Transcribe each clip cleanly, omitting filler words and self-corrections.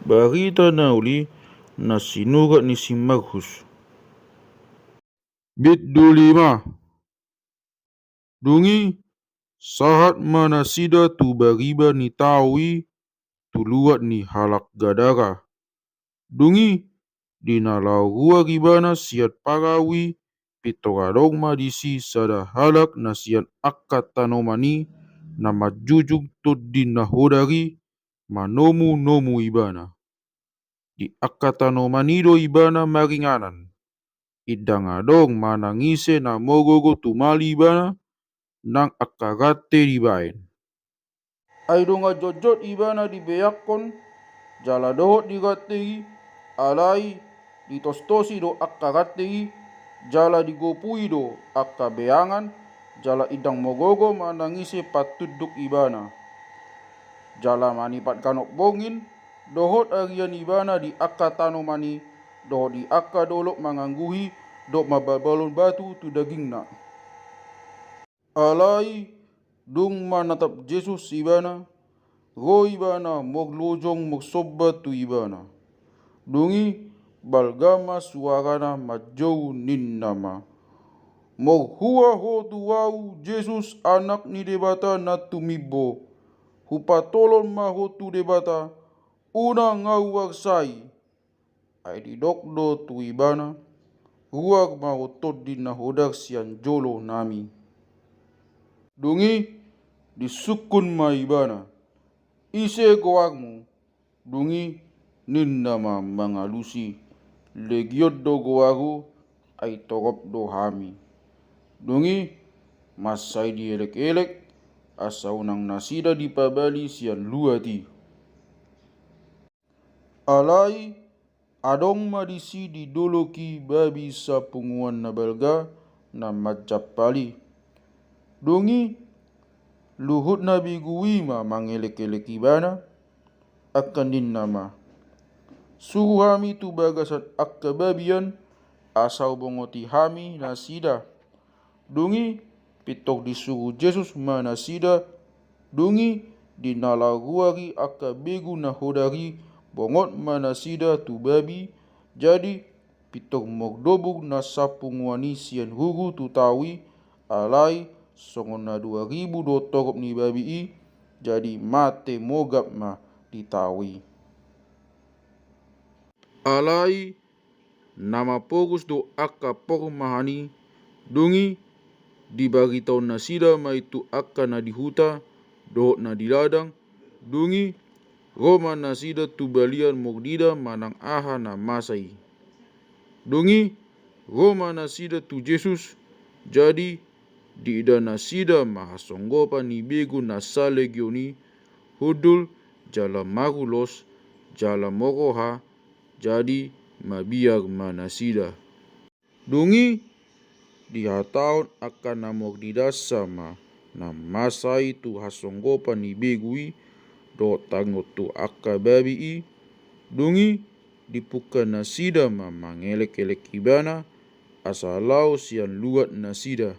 Barita nauli na sinurat ni si Markus. Bit 25. Dungi sahat mana sida tu bariba ni tawi tu luat ni halak gadara. Dungi dinalau rua ribana siat parawi pitoradong madisi sada halak na siat akka tanomani na majujug to dinahodari manomu-nomu ibana. Di akka tanomanido ibana maringanan. Idangadong manangise na mogogo tumali ibana nang akagate dibain. Ay nga jojot ibana di beyakon jala dohot di gategi alai ditostosi do akagate jala digopui do akka beangan jala idang mogogo manangise patuduk ibana. Jala manipat kanok bongin dohot arian ibana di akka tanomani dohot di akka dolok mangangguhi dok mababalon batu tu dagingna. Alai dung manatap Jesus ibana go ibana moglojong mogsobba tu ibana. Dungi balgama suarana majau ninnama. Moghua ho tu wau Jesus anak ni debata na tumibo. Hupatolon maho tu debata una ngau warsai. Ay didokdo tu ibana huwag mahutod din na hodak siyan jolo nami. Dungi disukun maibana. Ise goagmu. Dungi ninnama mangalusi. Legiot do goagu ay torop do hami. Dungi masay di elek-elek asa unang nasida di pabali siyan luati. Alai adong madisi di doloki babi sa punguan na balga na majapali. Dungi luhut na biguima mangelek-elek ibana akan din nama. Suhu hami tu bagasan akka babian asau bongoti hami nasida. Dungi pitok disuruh Jesus manasida. Dungi dinalaguari akka begu na hodari bongot manasida tu babi. Jadi pitok mogdobug na sapunguani sian hugu tu tawi alai songon na 2000 do torop ni babi i jadi mate mogap ma ditawi. Alai nama pogus do akka por mahani. Dungi dibagi tahun nasida ma itu akka na dihuta dohot na diladang. Dungi Roma nasida tu balian mogdida manang aha na masai. Dungi Roma nasida tu Jesus jadi di ida nasida mahasonggopa ni begu nasa legioni hudul jala magulos jala moroha jadi mabiag manasida. Dungi dihataon akan namok didasa ma na masai tu hasonggopa ni begui do tangot tu akka babi i. Dungi dipuka nasida ma mangelek-elek ibana asalau sian luat nasida.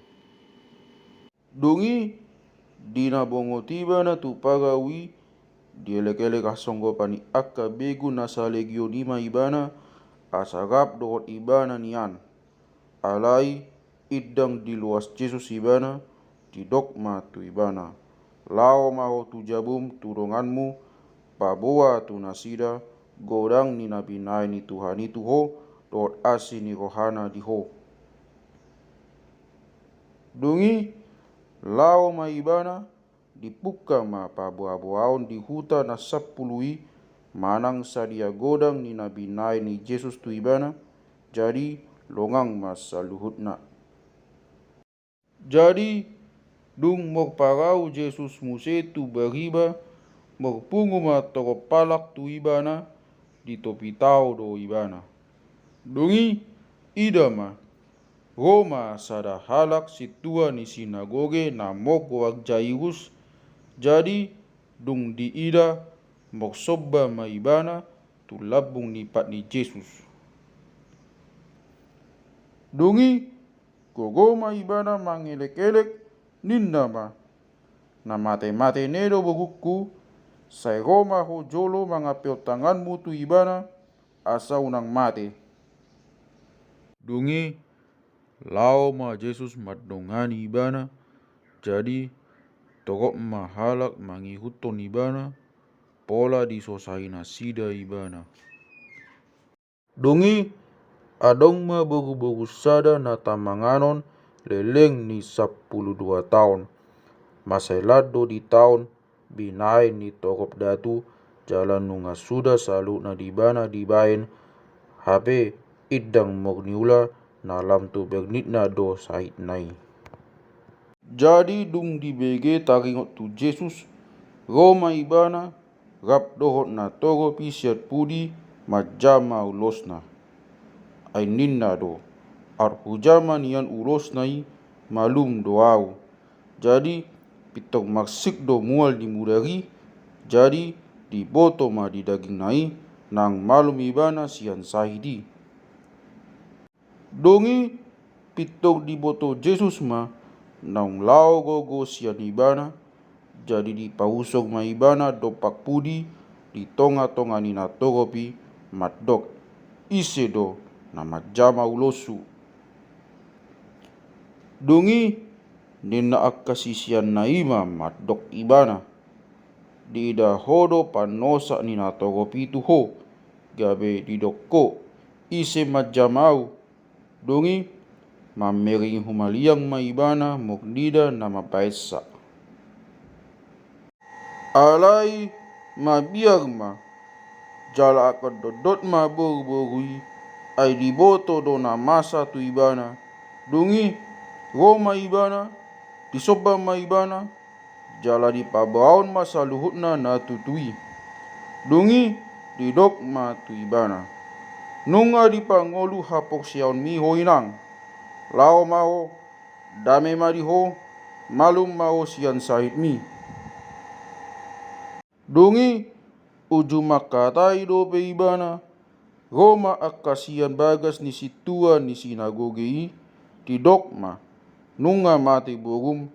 Dungi dina bongotiba na tu pagawi dielek-elek hasonggopa ni akka begu nasa legio 5 ibana asagap dohot ibana nian. Alai idang di luas Jesus ibana didokma tu ibana. Lao maho tu jabum turonganmu paboa tu nasida godang ni nabi nai ni Tuhan itu ho dohot asi ni rohana di ho. Dungi lao maibana dipuka ma paboa-boaon di huta na 10 manang sadia godang ni nabi nai ni Jesus tu ibana jadi longang masa luhutna. Jadi dung morparau Jesus muse tu bariba morpungu ma toropalak tu ibana di topi tau do ibana. Dungi idama Roma sada halak situa ni sinagoge na mogwag Jairus jadi dung di ida moksobba maibana tu labung ni pat ni Jesus. Dungi gogo maibana mangelek-elek ninnama na mate-mate nedo boguku Sai Roma ho jolo mangapeo tanganmu tu ibana asa unang mate. Dungi lao ma Jesus madongani ibana, jadi togok mahalak mangihuton ibana, pola disosaina sida ibana. Dungi adong ma bogu-bogu sada na tamanganon leleng ni 12 tahun. Masailado di tahun binai ni togop datu jalan nunga sudah salu na dibana dibain habe idang mogniula na lam tu begnit na do sahit nai. Jadi dung di bege taringot tu Jesus Roma ibana rap dohot na togo pisiat pudi majama ulosna. Ay ninna do ar hujama nian ulosnai malum doau. Jadi pitok maksik do mual di mudari, jadi di boto ma di daging nai nang malum ibana sian sahidi. Dongi pitok di boto Jesus ma nang lao gogo sian ibana, jadi di pausog ma ibana dopak pudi di tonga-tonga ni na togopi matdok ise do na majama ulosu. Dongi nina akasisian na ima matdok ibana. Di ida hodo panosa ni na togopi tu ho gabe di dokko ise majamau. Dongi mamering humaliang ma ibana moknida na mapaesa. Alai mabiar ma jala akan dodot ma boru-borui ay diboto do na masa tu ibana. Dongi Roma ibana disoba ma ibana jala di pabaon masa luhutna na tutui. Dongi didok ma tu ibana. Nunga di pangolu hapok siaon mi hoinang. Lao maho dame mariho malum maho sian sahid mi. Dongi uju makatai do pe ibana Roma akasian bagas ni situa ni sinagoge didok ma nunga mate borum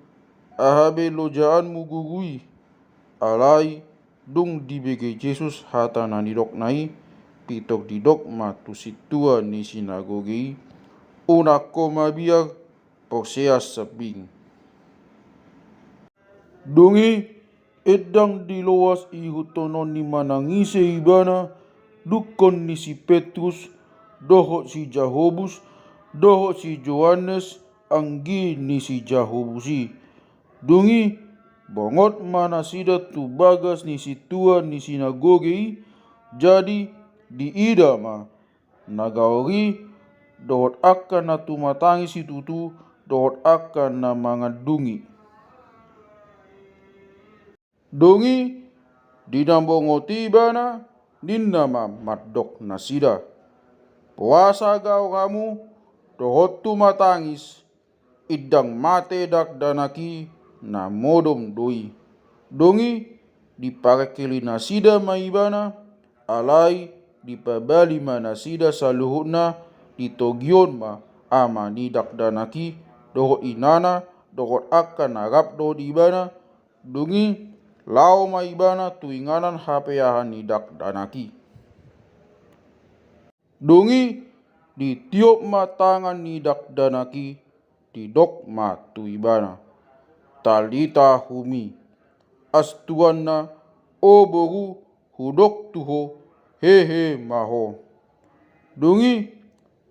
ahabe lojaan mugugui alai dung dibege Jesus hata na nidok nai pitok didok ma tu situa ni sinagoge unako mabiar poseas sabing. Dongi edang diloas ihutonon ni manangise ibana dukon ni si Petrus dohot si Jakobus dohot si Johannes anggi ni si Jakobusi. Dongi bongot mana sida tu bagas ni si tua ni sinagoge jadi di ida ma nagaori dohot akan na tumatangi si tutu dohot akan na mangadungi. Dongi dinambongoti bana ninna ma matdok na sida. Puasa gau kamu dohot tu matangis idang mate dak danaki na modom doi. Dongi diparekeli na sida ma ibana alai dipabali ma na sida saluhutna ditogion ma ama ni dak danaki dohot inana dohot akan narap do di ibana. Dongi lao ma ibana tuinganan hapeahan ni dak danaki. Dongi ditiup ma tangan ni dak danaki didok ma tu ibana. Talita humi astuanna o boru hudok tuho hehe maho. Dongi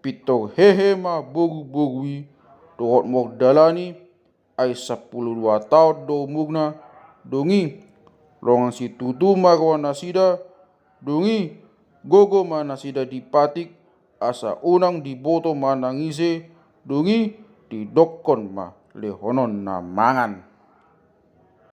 pitok hehe ma boru-borui dohot mogdalani ay 12 tahun do umurna. Dongi longan si tutu marwa nasida. Dongi gogo mana sida dipatik asa unang diboto manangise. Dongi didokon ma lehonon na mangan.